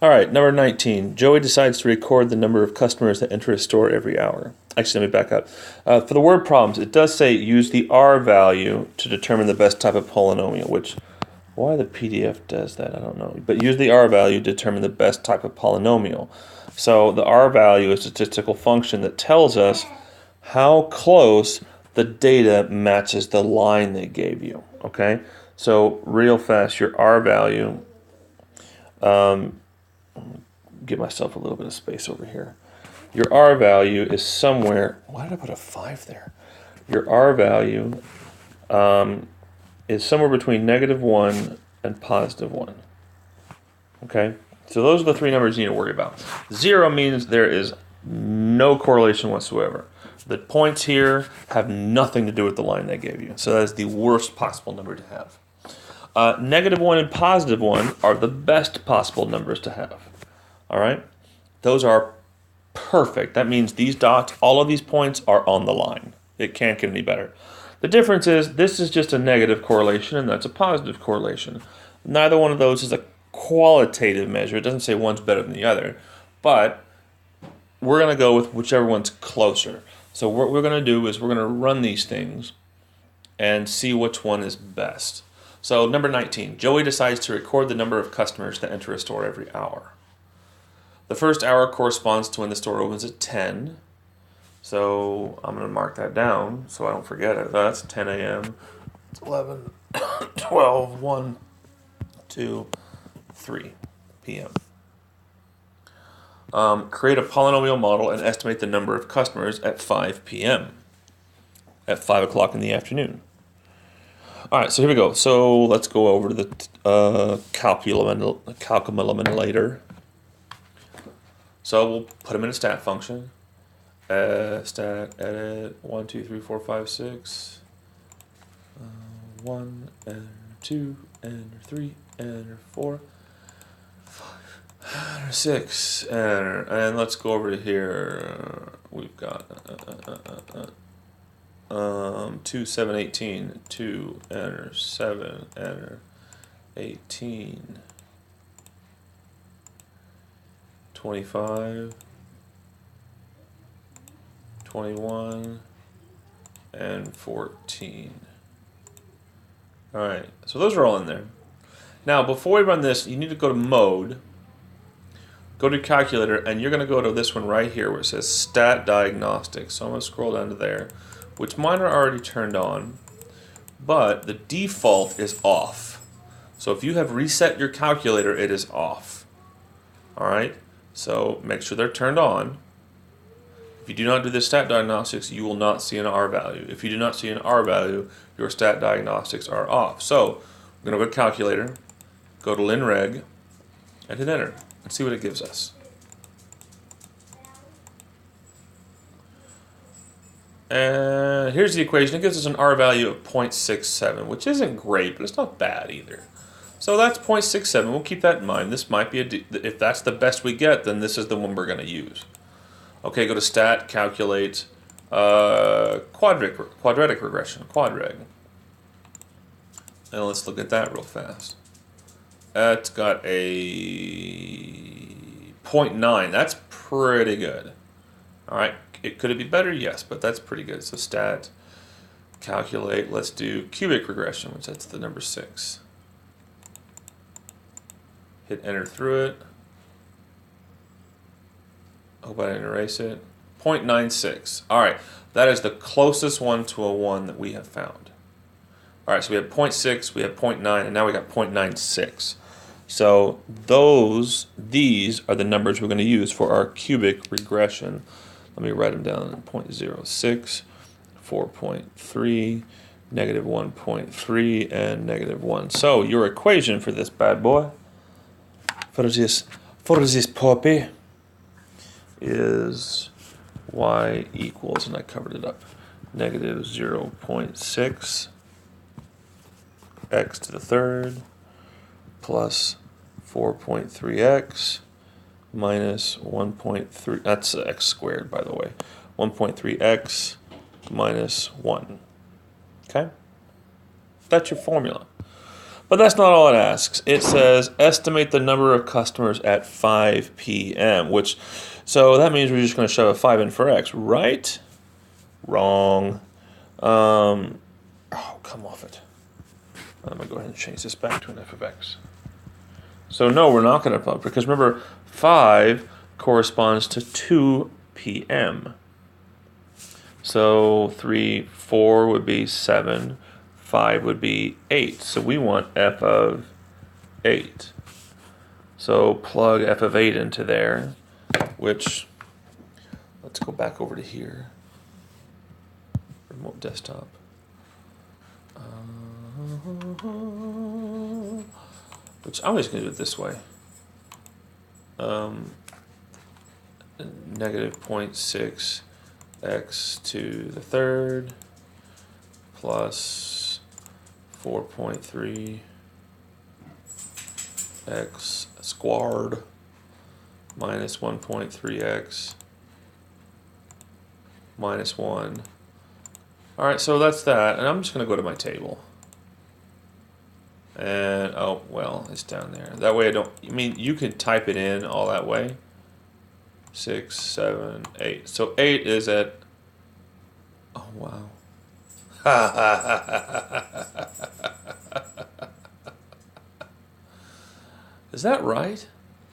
All right, number 19. Joey decides to record the number of customers that enter his store every hour. Actually, let me back up. For the word problems, it does say use the R value to determine the best type of polynomial, which, why the PDF does that, I don't know. But use the R value to determine the best type of polynomial. So the R value is a statistical function that tells us how close the data matches the line they gave you, okay? So real fast, your R value, give myself a little bit of space over here. Your R value is somewhere, why did I put a 5 there? Your R value is somewhere between -1 and +1, okay? So those are the three numbers you need to worry about. 0 means there is no correlation whatsoever. The points here have nothing to do with the line they gave you. So that is the worst possible number to have. -1 and +1 are the best possible numbers to have. All right? Those are perfect. That means these dots, all of these points are on the line. It can't get any better. The difference is this is just a negative correlation and that's a positive correlation. Neither one of those is a qualitative measure. It doesn't say one's better than the other. But we're going to go with whichever one's closer. So what we're going to do is we're going to run these things and see which one is best. So number 19, Joey decides to record the number of customers that enter a store every hour. The first hour corresponds to when the store opens at 10. So I'm going to mark that down so I don't forget it. That's 10 a.m. It's 11, 12, 1, 2, 3 p.m. Create a polynomial model and estimate the number of customers at 5 p.m. at 5 o'clock in the afternoon. All right, so here we go. So let's go over to the calculator. So we'll put them in a stat function. Stat edit 1, 2, 3, 4, 5, 6. 1, enter 2, enter 3, enter 4, 5, enter 6, enter. And let's go over to here. We've got 2, 7, 18. 2, enter 7, enter 18. 25, 21, and 14. All right, so those are all in there. Now, before we run this, you need to go to Mode, go to Calculator, and you're going to go to this one right here where it says Stat Diagnostics. So I'm going to scroll down to there, which mine are already turned on, but the default is off. So if you have reset your calculator, it is off. All right? So make sure they're turned on. If you do not do the stat diagnostics, you will not see an R value. If you do not see an R value, your stat diagnostics are off. So we're going to go to Calculator, go to linreg, and hit enter, and see what it gives us. And here's the equation. It gives us an R value of 0.67, which isn't great, but it's not bad either. So that's 0.67. We'll keep that in mind. This might be if that's the best we get, then this is the one we're going to use. Okay, go to Stat, Calculate, Quadratic Regression, Quadreg. And let's look at that real fast. It's got a 0.9. That's pretty good. All right, could it be better? Yes, but that's pretty good. So Stat, Calculate. Let's do Cubic Regression, which that's the number 6. Hit enter through it. Hope I didn't erase it. 0.96. All right, that is the closest one to a 1 that we have found. All right, so we have 0.6, we have 0.9, and now we got 0.96. So these are the numbers we're going to use for our cubic regression. Let me write them down. 0.06, 4.3, -1.3, and -1. So your equation for this bad boy, for this puppy, is y equals, and I covered it up, -0.6 x to the third plus 4.3x minus 1.3, that's x squared by the way, 1.3x minus 1. Okay? That's your formula. But that's not all it asks. It says estimate the number of customers at 5 p.m., which, so that means we're just going to shove a 5 in for x, right? Wrong. Oh, come off it. I'm going to go ahead and change this back to an f of x. So no, we're not going to plug, because remember, 5 corresponds to 2 p.m. So 3, 4 would be 7, 5 would be 8. So we want f of 8. So plug f of 8 into there, which, let's go back over to here. Remote desktop. Which I'm just going to do it this way. Negative 0.6 x to the third plus 4.3 x squared minus 1.3x minus 1. All right, so that's that, and I'm just going to go to my table. And, oh, well, it's down there. That way I mean, you can type it in all that way. 6, 7, 8. So 8 is at, oh, wow. Is that right?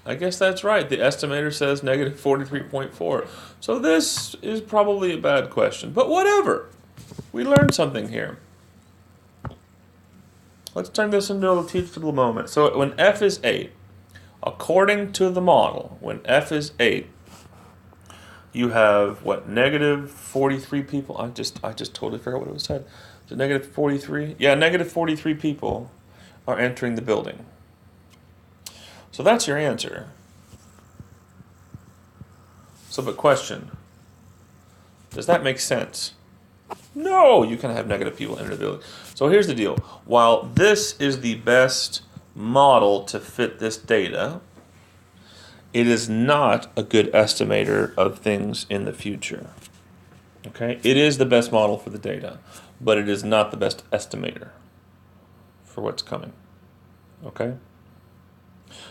I guess that's right. The estimator says negative 43.4. So this is probably a bad question, but whatever. We learned something here. Let's turn this into a teachable moment. So when f is 8, according to the model, when f is 8, you have, what, negative 43 people? I just totally forgot what it was said. Is it negative 43? Yeah, negative 43 people are entering the building. So that's your answer. So, but question, does that make sense? No, you can have negative people enter the building. So here's the deal. While this is the best model to fit this data, it is not a good estimator of things in the future. Okay? It is the best model for the data, but it is not the best estimator for what's coming. Okay?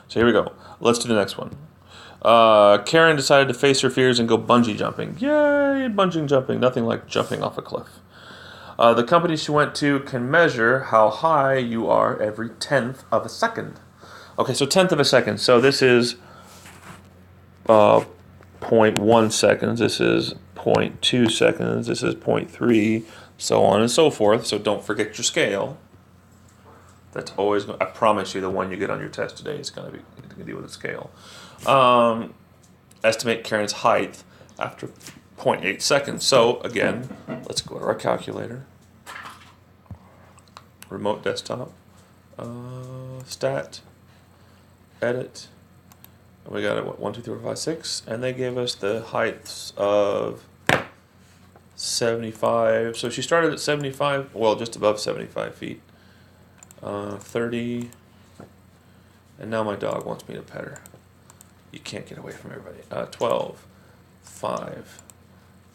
So here we go. Let's do the next one. Karen decided to face her fears and go bungee jumping. Yay, bungee jumping. Nothing like jumping off a cliff. The company she went to can measure how high you are every 10th of a second. Okay, so 10th of a second. So this is 0.1 seconds. This is 0.2 seconds. This is 0.3, so on and so forth. So don't forget your scale. That's always, I promise you, the one you get on your test today is going to deal with a scale. Estimate Karen's height after 0.8 seconds. So again, let's go to our calculator. Remote desktop. Stat. Edit. And we got it, what, 1, 2, 3, 4, 5, 6. And they gave us the heights of 75. So she started at 75, well, just above 75 feet. 30, and now my dog wants me to pet her. You can't get away from everybody. 12, 5,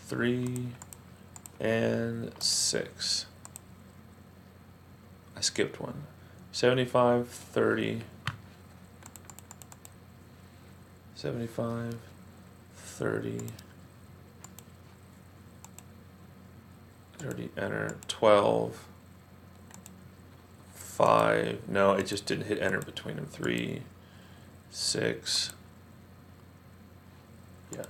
3, and 6. I skipped one. 75, 30, 75, 30, 30, enter, 12, 5, no, it just didn't hit enter between them. 3, 6, yeah.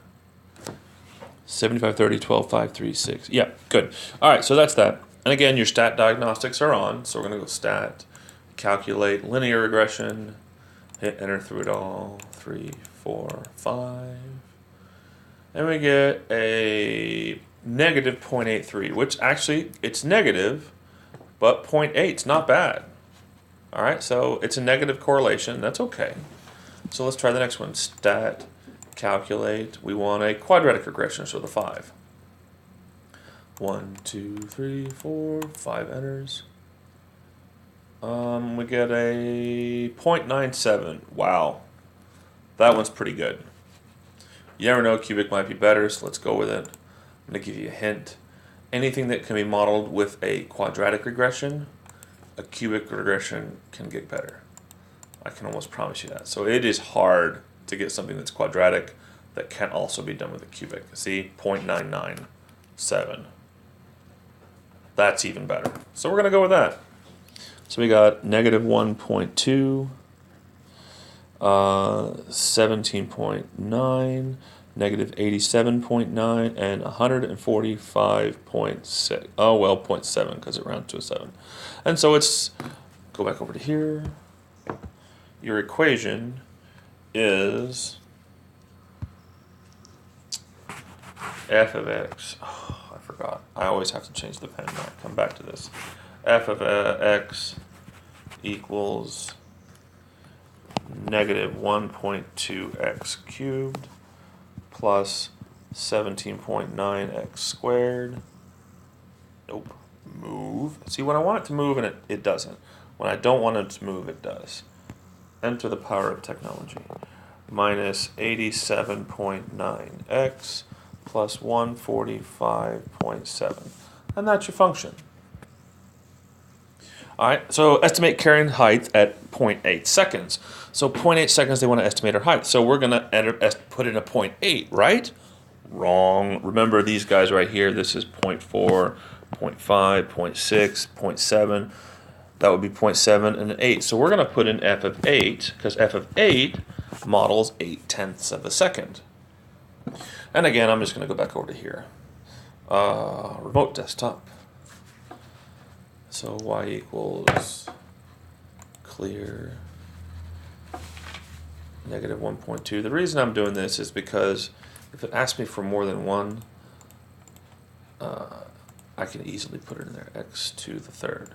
75, 30, 12, 5, 3, 6. Yeah, good. All right, so that's that. And again, your stat diagnostics are on. So we're going to go stat, calculate linear regression, hit enter through it all. 3, 4, 5. And we get a negative 0.83, which actually, it's negative, but 0.8 is not bad. All right, so it's a negative correlation. That's okay. So let's try the next one. Stat, calculate. We want a quadratic regression, so the 5. 1, 2, 3, 4, 5 enters. We get a 0.97. Wow, that one's pretty good. You never know, cubic might be better, so let's go with it. I'm going to give you a hint. Anything that can be modeled with a quadratic regression a cubic regression can get better. I can almost promise you that. So it is hard to get something that's quadratic that can also be done with a cubic. See, 0.997. That's even better. So we're going to go with that. So we got negative 1.2, 17.9, negative 87.9, and 145.6. Oh, well, 0.7 because it rounds to a 7. And so it's, go back over to here. Your equation is f of x. Oh, I forgot. I always have to change the pen. I'll come back to this. F of x equals negative 1.2x cubed plus 17.9x squared. Nope. Move. See, when I want it to move and it doesn't. When I don't want it to move, it does. Enter the power of technology. Minus 87.9x plus 145.7. And that's your function. All right, so estimate carrying height at 0.8 seconds. So 0.8 seconds, they want to estimate our height. So we're going to put in a 0.8, right? Wrong. Remember these guys right here. This is 0.4, 0.5, 0.6, 0.7. That would be 0.7 and 8. So we're going to put in f of 8, because f of 8 models 8/10 of a second. And again, I'm just going to go back over to here. Remote desktop. So y equals clear negative 1.2. The reason I'm doing this is because if it asks me for more than one, I can easily put it in there. X to the third.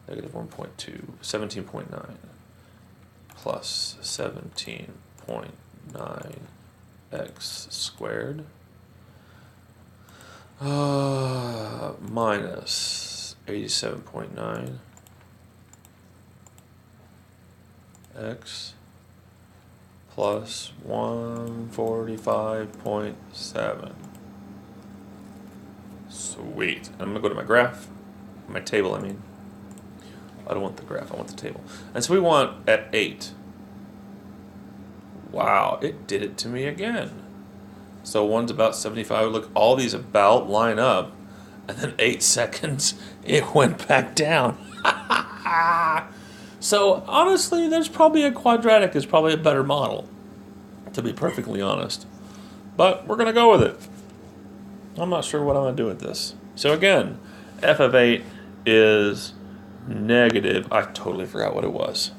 Negative 1.2, 17.9 plus 17.9x squared minus 87.9 x plus 145.7. Sweet. I'm going to go to my graph, my table, I mean. I don't want the graph, I want the table. And so we want at 8. Wow, it did it to me again. So one's about 75. Look, all these about line up. And then 8 seconds, it went back down. So honestly, there's probably a quadratic is probably a better model, to be perfectly honest. But we're going to go with it. I'm not sure what I'm going to do with this. So again, f of 8 is negative, I totally forgot what it was,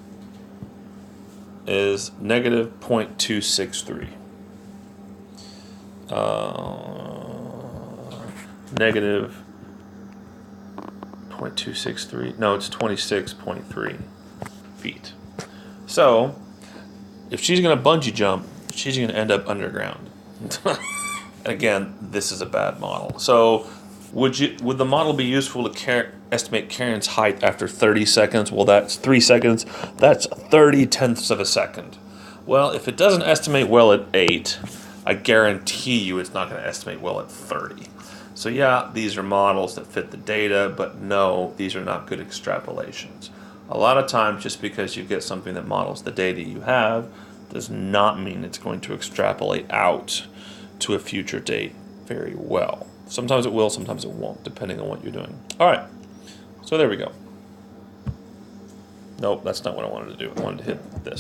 is negative 0.263. Negative 0.263, no, it's 26.3 feet. So, if she's going to bungee jump, she's going to end up underground. Again, this is a bad model. So, would the model be useful to estimate Karen's height after 30 seconds? Well, that's 3 seconds. That's 30/10 of a second. Well, if it doesn't estimate well at 8, I guarantee you it's not going to estimate well at 30. So yeah, these are models that fit the data, but no, these are not good extrapolations. A lot of times, just because you get something that models the data you have, does not mean it's going to extrapolate out to a future date very well. Sometimes it will, sometimes it won't, depending on what you're doing. All right, so there we go. Nope, that's not what I wanted to do. I wanted to hit this.